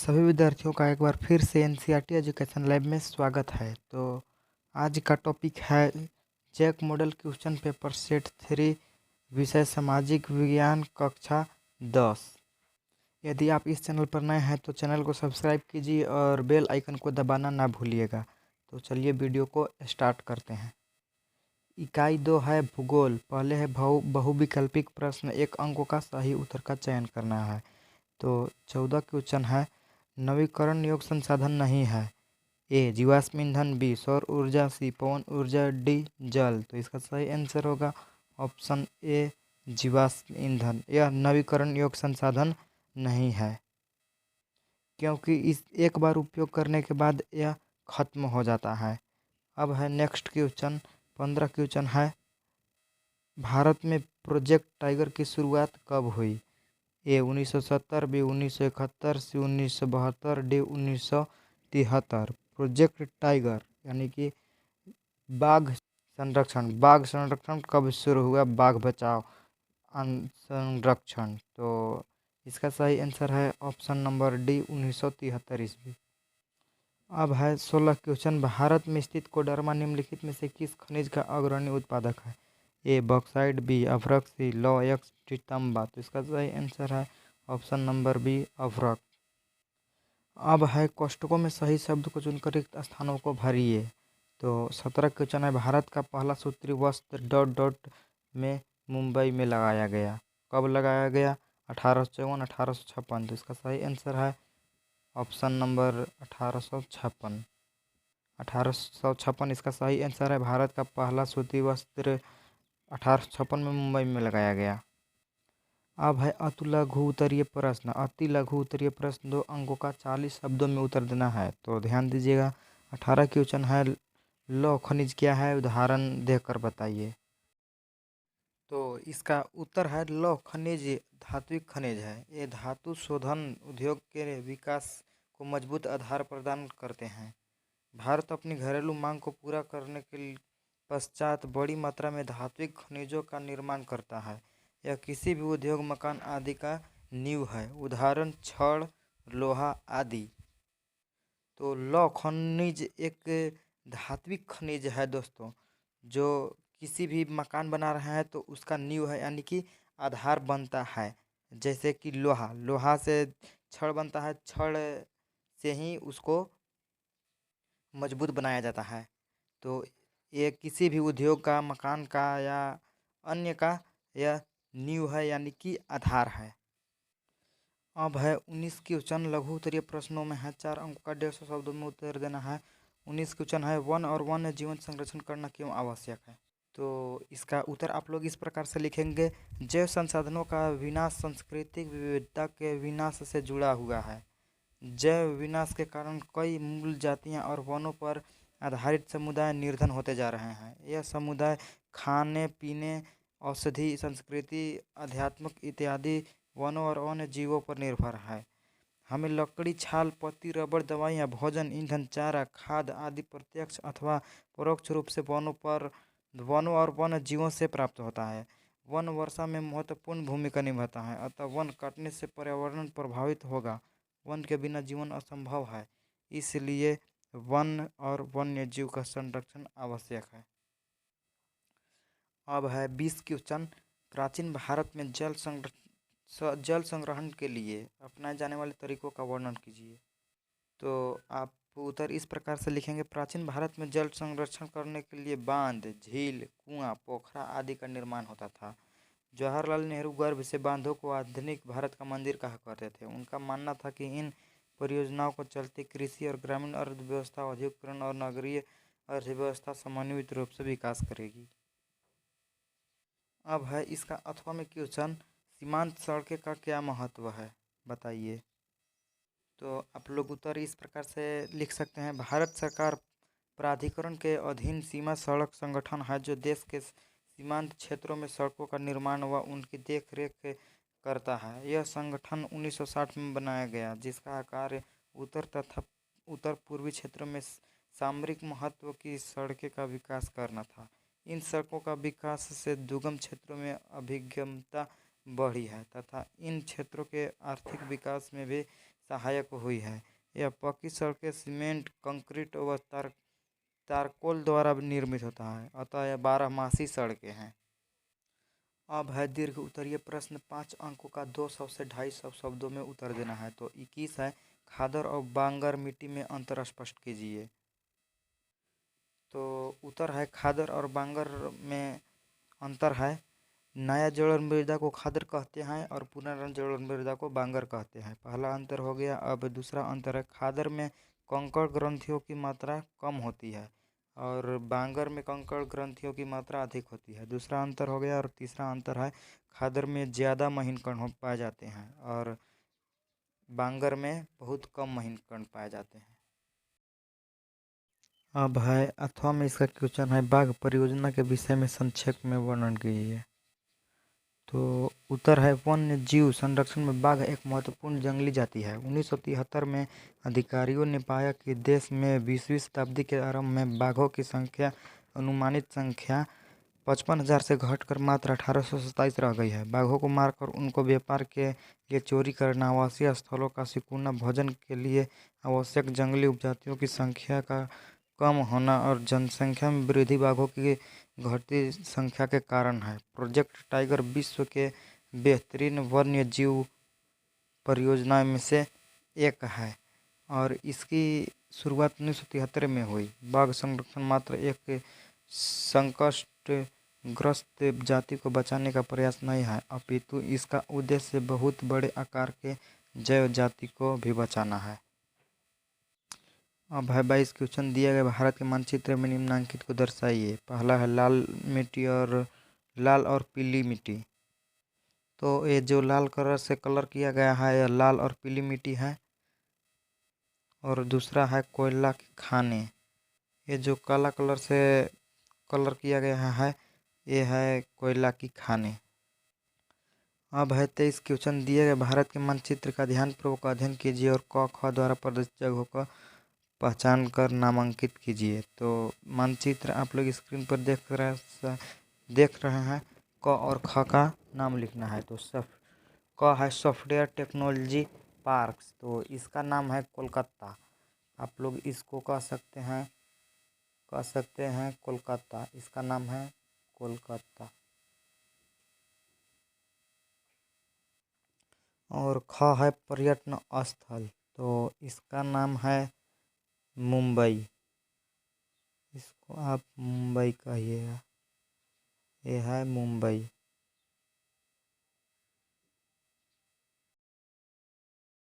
सभी विद्यार्थियों का एक बार फिर से एनसीईआरटी एजुकेशन लैब में स्वागत है। तो आज का टॉपिक है JAC model question paper set 3 विषय सामाजिक विज्ञान कक्षा 10। यदि आप इस चैनल पर नए हैं तो चैनल को सब्सक्राइब कीजिए और बेल आइकन को दबाना ना भूलिएगा। तो चलिए वीडियो को स्टार्ट करते हैं। इकाई 2 है भूगोल। पहले है बहुविकल्पिक प्रश्न, 1 अंकों का सही उत्तर का चयन करना है। तो 14 क्वेश्चन है नवीकरण योग्य संसाधन नहीं है। ए जीवाश्म ईंधन, बी सौर ऊर्जा, सी पवन ऊर्जा, डी जल। तो इसका सही आंसर होगा ऑप्शन ए जीवाश्म ईंधन। यह नवीकरण योग्य संसाधन नहीं है क्योंकि इस एक बार उपयोग करने के बाद यह खत्म हो जाता है। अब है नेक्स्ट क्वेश्चन 15 क्वेश्चन है भारत में प्रोजेक्ट टाइगर की शुरुआत कब हुई। ए 1970, बी 1971, सी 1972, डी 1973। प्रोजेक्ट टाइगर यानी कि बाघ संरक्षण कब शुरू हुआ, बाघ बचाओ संरक्षण। तो इसका सही आंसर है ऑप्शन नंबर डी 1973 ईस्वी। अब है 16 क्वेश्चन भारत में स्थित कोडरमा निम्नलिखित में से किस खनिज का अग्रणी उत्पादक है। ए बॉक्साइट, बी अभ्रक, सी लौह अयस्क, डी तांबा। तो इसका सही आंसर है ऑप्शन नंबर बी अभ्रक। अब है कोष्ठकों में सही शब्द को चुनकर रिक्त स्थानों को भरिए। तो 17 क्वेश्चन है भारत का पहला सूत्री वस्त्र डॉट डॉट में मुंबई में लगाया गया। कब लगाया गया? 1854, 1856। तो इसका सही आंसर है ऑप्शन नंबर 1856। 1856 इसका सही आंसर है। भारत का पहला सूती वस्त्र 1856 में मुंबई में लगाया गया। अब है अति लघु उत्तरीय प्रश्न। 2 अंकों का 40 शब्दों में उत्तर देना है। तो ध्यान दीजिएगा। 18 क्वेश्चन है लौह खनिज क्या है, उदाहरण देकर बताइए। तो इसका उत्तर है लौह खनिज धात्विक खनिज है। ये धातु शोधन उद्योग के विकास को मजबूत आधार प्रदान करते हैं। भारत अपनी घरेलू मांग को पूरा करने के पश्चात बड़ी मात्रा में धात्विक खनिजों का निर्माण करता है। यह किसी भी उद्योग, मकान आदि का नींव है। उदाहरण छड़, लोहा आदि। तो लौह खनिज एक धात्विक खनिज है दोस्तों, जो किसी भी मकान बना रहे हैं तो उसका नींव है, यानी कि आधार बनता है। जैसे कि लोहा से छड़ बनता है, छड़ से ही उसको मजबूत बनाया जाता है। तो ये किसी भी उद्योग का, मकान का या अन्य का यह नींव है, यानी कि आधार है। अब है 19 क्वेश्चन लघु उत्तरीय प्रश्नों में है। 4 अंकों का 150 शब्दों में उत्तर देना है। 19 क्वेश्चन है वन और वन्य जीवन संरक्षण करना क्यों आवश्यक है। तो इसका उत्तर आप लोग इस प्रकार से लिखेंगे। जैव संसाधनों का विनाश सांस्कृतिक विविधता के विनाश से जुड़ा हुआ है। जैव विनाश के कारण कई मूल जातियां और वनों पर आधारित समुदाय निर्धन होते जा रहे हैं। यह समुदाय खाने पीने, औषधि, संस्कृति, अध्यात्मक इत्यादि वनों और अन्य जीवों पर निर्भर है। हमें लकड़ी, छाल, पत्ती, रबड़, दवाइयाँ, भोजन, ईंधन, चारा, खाद आदि प्रत्यक्ष अथवा परोक्ष रूप से वनों और वन्य जीवों से प्राप्त होता है। वन वर्षा में महत्वपूर्ण भूमिका निभाता है, अतः वन काटने से पर्यावरण प्रभावित होगा। वन के बिना जीवन असंभव है, इसलिए वन और वन्य जीव का संरक्षण आवश्यक है। अब है 20 क्वेश्चन प्राचीन भारत में जल संग्रहण के लिए अपनाए जाने वाले तरीकों का वर्णन कीजिए। तो आप उत्तर इस प्रकार से लिखेंगे। प्राचीन भारत में जल संरक्षण करने के लिए बांध, झील, कुआं, पोखरा आदि का निर्माण होता था। जवाहरलाल नेहरू गर्भ से बांधों को आधुनिक भारत का मंदिर कहा करते थे। उनका मानना था कि इन परियोजनाओं को चलते कृषि और ग्रामीण अर्थव्यवस्था, औद्योगिकरण और नगरीय अर्थव्यवस्था समन्वित रूप से विकास करेगी। अब है इसका अथवा में क्वेश्चन सीमांत सड़कें का क्या महत्व है, बताइए। तो आप लोग उत्तर इस प्रकार से लिख सकते हैं। भारत सरकार प्राधिकरण के अधीन सीमा सड़क संगठन है, जो देश के सीमांत क्षेत्रों में सड़कों का निर्माण व उनकी देखरेख करता है। यह संगठन 1960 में बनाया गया, जिसका कार्य उत्तर तथा उत्तर पूर्वी क्षेत्रों में सामरिक महत्व की सड़कें का विकास करना था। इन सड़कों का विकास से दुर्गम क्षेत्रों में अभिगमता बढ़ी है तथा इन क्षेत्रों के आर्थिक विकास में भी सहायक हुई है। यह पक्की सड़कें सीमेंट, कंक्रीट व तारकोल द्वारा निर्मित होता है, अतः यह 12 मासी सड़कें हैं। अब है दीर्घ उत्तरीय प्रश्न, 5 अंकों का 200 से 250 शब्दों में उत्तर देना है। तो 21 है, खादर और बांगर मिट्टी में अंतर स्पष्ट कीजिए। तो उत्तर है खादर और बांगर में अंतर है। नया जलोढ़ मृदा को खादर कहते हैं और पुनर्जनन जलोढ़ मृदा को बांगर कहते हैं। पहला अंतर हो गया। अब दूसरा अंतर है, खादर में कंकड़ ग्रंथियों की मात्रा कम होती है और बांगर में कंकड़ ग्रंथियों की मात्रा अधिक होती है। दूसरा अंतर हो गया। और तीसरा अंतर है, खादर में ज़्यादा महीन कण पाए जाते हैं और बांगर में बहुत कम महीन कण पाए जाते हैं। अब है अथवा में इसका क्वेश्चन है, बाघ परियोजना के विषय में संक्षेप में वर्णन कीजिए। तो उत्तर है, वन्य जीव संरक्षण में बाघ एक महत्वपूर्ण जंगली जाति है। 1973 में अधिकारियों ने पाया कि देश में 20वीं शताब्दी के आरंभ में बाघों की संख्या अनुमानित संख्या 55,000 से घटकर मात्र 1827 रह गई है। बाघों को मारकर उनको व्यापार के लिए चोरी करना, आवासीय स्थलों का सिकुड़ना, भोजन के लिए आवश्यक जंगली उपजातियों की संख्या का कम होना और जनसंख्या में वृद्धि बाघों की घटती संख्या के कारण है। प्रोजेक्ट टाइगर विश्व के बेहतरीन वन्य जीव परियोजनाओं में से एक है और इसकी शुरुआत 1973 में हुई। बाघ संरक्षण मात्र एक संकटग्रस्त जाति को बचाने का प्रयास नहीं है, अपितु इसका उद्देश्य बहुत बड़े आकार के जैव जाति को भी बचाना है। अब है 22 क्वेश्चन दिया गया, भारत के मानचित्र में निम्नलिखित को दर्शाइए। पहला है लाल मिट्टी और लाल और पीली मिट्टी। तो ये जो लाल कलर से कलर किया गया है, यह लाल और पीली मिट्टी है। और दूसरा है कोयला के खाने। ये जो काला कलर से कलर किया गया है, ये है कोयला की खाने। अब है 23 क्वेश्चन दिए गए, भारत के मानचित्र का ध्यानपूर्वक अध्ययन कीजिए और क ख द्वारा प्रदर्शित जगहों का पहचान कर नामांकित कीजिए। तो मानचित्र आप लोग स्क्रीन पर देख रहे हैं। क और ख का नाम लिखना है। तो क है सॉफ्टवेयर टेक्नोलॉजी पार्क्स, तो इसका नाम है कोलकाता। आप लोग इसको कह सकते हैं कोलकाता, इसका नाम है कोलकाता। और ख है पर्यटन स्थल, तो इसका नाम है मुंबई, इसको आप मुंबई कहिएगा, ये है मुंबई।